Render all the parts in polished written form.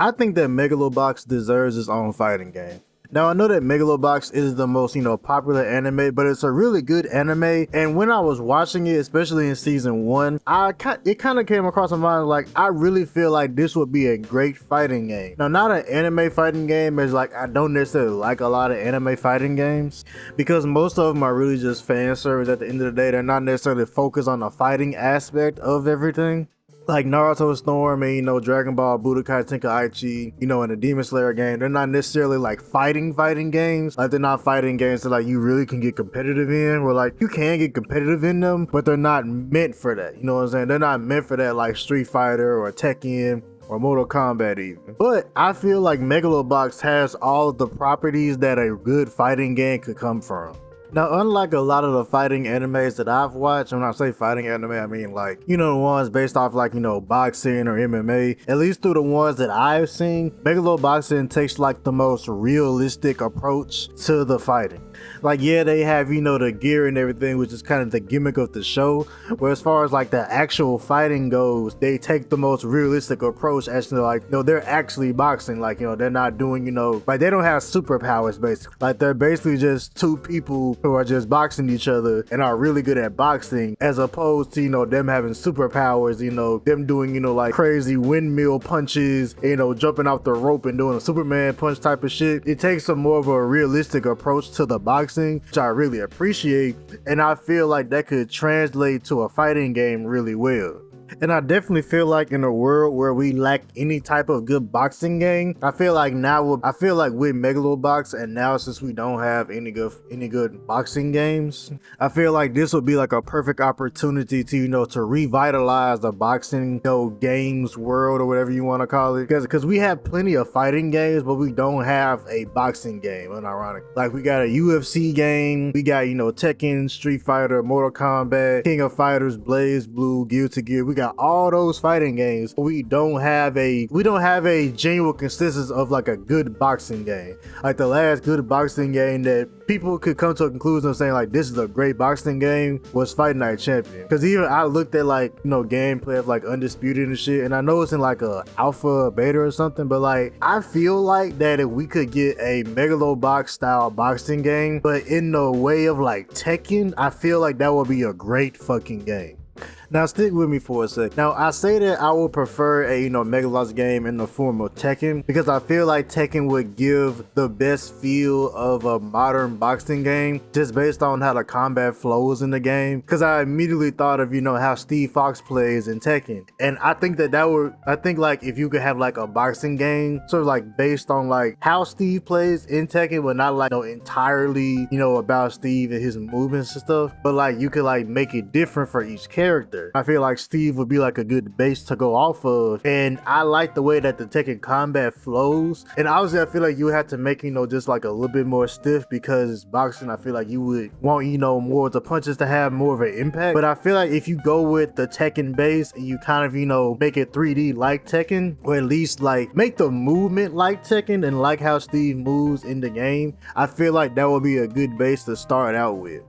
I think that Megalo Box deserves its own fighting game. Now I know that Megalo Box is the most, popular anime, but it's a really good anime. And when I was watching it, especially in season 1, it kind of came across my mind like I really feel like this would be a great fighting game. Now, not an anime fighting game, as like I don't necessarily like a lot of anime fighting games because most of them are really just fan service. At the end of the day, they're not necessarily focused on the fighting aspect of everything. Like Naruto Storm and Dragon Ball Budokai Tenkaichi, in the Demon Slayer game, they're not necessarily like fighting games. Like they're not fighting games that like you really can get competitive in, where like you can get competitive in them, but they're not meant for that. You know what I'm saying? They're not meant for that like Street Fighter or Tekken or Mortal Kombat even. But I feel like Megalo Box has all of the properties that a good fighting game could come from. Now, unlike a lot of the fighting animes that I've watched, when I say fighting anime, I mean like, the ones based off like, boxing or MMA, at least through the ones that I've seen, Megalo Boxing takes like the most realistic approach to the fighting. Like, yeah, they have, the gear and everything, which is kind of the gimmick of the show. Where as far as like the actual fighting goes, they take the most realistic approach as to like, they're actually boxing. Like, they're not doing, like they don't have superpowers basically. Like they're basically just two people who are just boxing each other and are really good at boxing, as opposed to, them having superpowers, them doing, like crazy windmill punches, jumping off the rope and doing a Superman punch type of shit. It takes a more of a realistic approach to the boxing, which I really appreciate, and I feel like that could translate to a fighting game really well. And I definitely feel like in a world where we lack any type of good boxing game, I feel like with Megalo Box, and now since we don't have any good boxing games, I feel like this would be like a perfect opportunity to to revitalize the boxing games world, or whatever you want to call it, because we have plenty of fighting games, but we don't have a boxing game. Unironic, like we got a UFC game, we got Tekken, Street Fighter, Mortal Kombat, King of Fighters, Blaze Blue, Guilty Gear. We got all those fighting games, but we don't have a genuine consistency of like a good boxing game. Like the last good boxing game that people could come to a conclusion of saying like this is a great boxing game was Fight Night Champion. Because even I looked at like gameplay of like Undisputed and shit, and I know it's in like a alpha, beta or something, but like I feel like that if we could get a Megalo Box style boxing game, but in the way of like Tekken, I feel like that would be a great fucking game. Now stick with me for a sec. Now I say that I would prefer a Megalobox game in the form of Tekken, because I feel like Tekken would give the best feel of a modern boxing game just based on how the combat flows in the game. Because I immediately thought of how Steve Fox plays in Tekken, and I think like if you could have like a boxing game sort of like based on like how Steve plays in Tekken, but not like entirely about Steve and his movements and stuff, but like you could like make it different for each character. I feel like Steve would be like a good base to go off of, and I like the way that the Tekken combat flows. And obviously I feel like you have to make just like a little bit more stiff, because it's boxing. I feel like you would want more of the punches to have more of an impact, but I feel like if you go with the Tekken base and you kind of make it 3D like Tekken, or at least like make the movement like Tekken and like how Steve moves in the game, I feel like that would be a good base to start out with.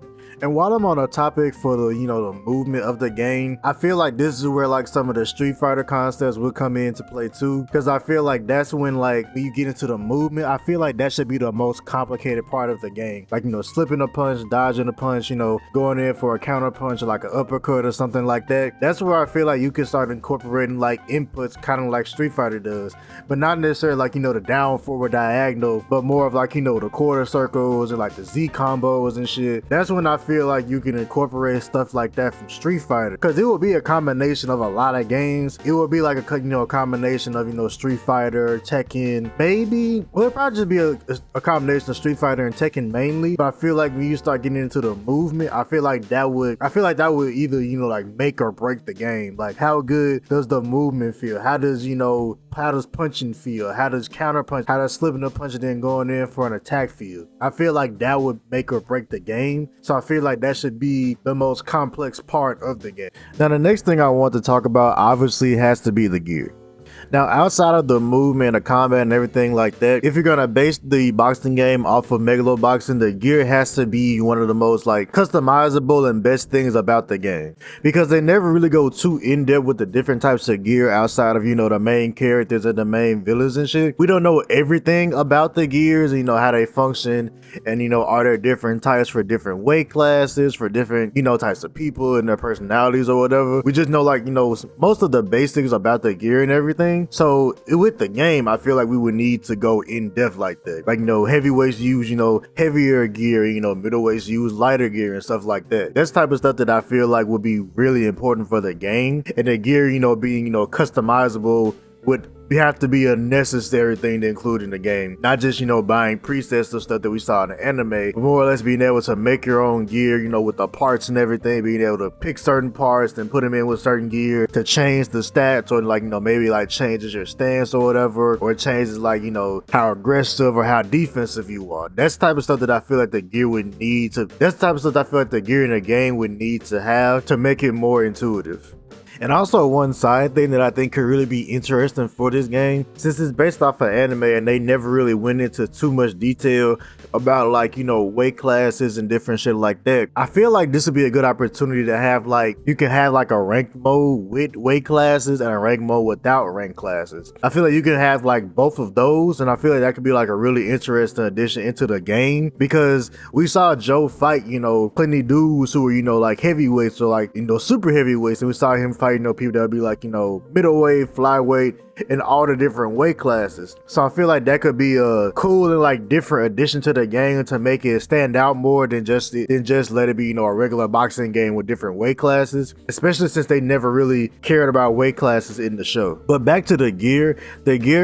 And while I'm on a topic for the the movement of the game, I feel like this is where like some of the Street Fighter concepts would come into play too, because I feel like that's when you get into the movement, I feel like that should be the most complicated part of the game. Like slipping a punch, dodging a punch, going in for a counter punch or like an uppercut or something like that. That's where I feel like you can start incorporating like inputs kind of like Street Fighter does, but not necessarily like the down forward diagonal, but more of like the quarter circles and like the Z combos and shit. That's when I feel like you can incorporate stuff like that from Street Fighter, because it will be a combination of a lot of games. It will be like a combination of Street Fighter, Tekken, maybe. Well, it'll probably just be a combination of Street Fighter and Tekken mainly. But I feel like when you start getting into the movement, I feel like that would either like make or break the game. Like how good does the movement feel? How does punching feel? How does counter punch? How does slipping a punch and then going in for an attack feel? I feel like that would make or break the game. So I feel like that should be the most complex part of the game. Now the next thing I want to talk about obviously has to be the gear. Now, outside of the movement, the combat, and everything like that, if you're gonna base the boxing game off of Megalo Boxing, the gear has to be one of the most like customizable and best things about the game, because they never really go too in depth with the different types of gear outside of, you know, the main characters and the main villains and shit. We don't know everything about the gears, you know, how they function, and, you know, are there different types for different weight classes, for different, you know, types of people and their personalities or whatever. We just know, like, you know, most of the basics about the gear and everything. So with the game, I feel like we would need to go in depth like that. Like, you know, heavyweights use, you know, heavier gear, you know, middleweights use lighter gear and stuff like that. That's type of stuff that I feel like would be really important for the game. And the gear, you know, being, you know, customizable would have to be a necessary thing to include in the game. Not just, you know, buying presets of stuff that we saw in the anime, but more or less being able to make your own gear, you know, with the parts and everything, being able to pick certain parts and put them in with certain gear to change the stats, or like, you know, maybe like changes your stance or whatever, or changes like, you know, how aggressive or how defensive you are. That's the type of stuff that I feel like the gear would need to, that's the type of stuff that I feel like the gear in the game would need to have to make it more intuitive. And also one side thing that I think could really be interesting for this game, since it's based off of anime and they never really went into too much detail about, like, you know, weight classes and different shit like that. I feel like this would be a good opportunity to have, like, you can have like a ranked mode with weight classes and a ranked mode without ranked classes. I feel like you can have like both of those, and I feel like that could be like a really interesting addition into the game, because we saw Joe fight, you know, plenty dudes who were, you know, like heavyweights or like, you know, super heavyweights, and we saw him fight, you know, people that would be like, you know, middleweight, flyweight, and all the different weight classes. So I feel like that could be a cool and like different addition to the game to make it stand out more than just let it be, you know, a regular boxing game with different weight classes, especially since they never really cared about weight classes in the show. But back to the gear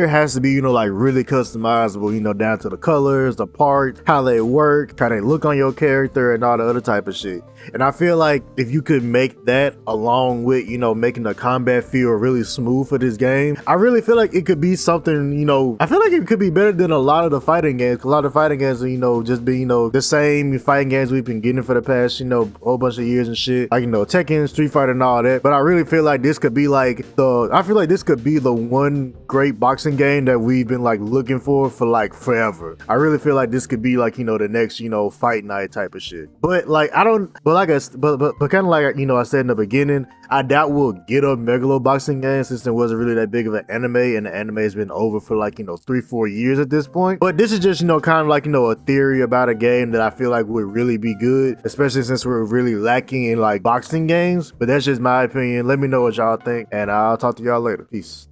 has to be, you know, like really customizable, you know, down to the colors, the parts, how they work, how they look on your character, and all the other type of shit. And I feel like if you could make that along with, you know, making the combat feel really smooth for this game, I really feel like it could be something, you know, I feel like it could be better than a lot of the fighting games. A lot of fighting games are, you know, just be, you know, the same fighting games we've been getting for the past, you know, whole bunch of years and shit. Like, you know, Tekken, Street Fighter, and all that. But I really feel like this could be like I feel like this could be the one great boxing game that we've been like looking for like forever. I really feel like this could be like, you know, the next, you know, fight night type of shit. But like, I don't, but like, but kind of like, you know, I said in the beginning, I doubt we'll get a Megalo boxing game since it wasn't really that big of an anime, and the anime has been over for like, you know, 3-4 years at this point. But this is just, you know, kind of like, you know, a theory about a game that I feel like would really be good, especially since we're really lacking in like boxing games. But that's just my opinion. Let me know what y'all think, and I'll talk to y'all later. Peace.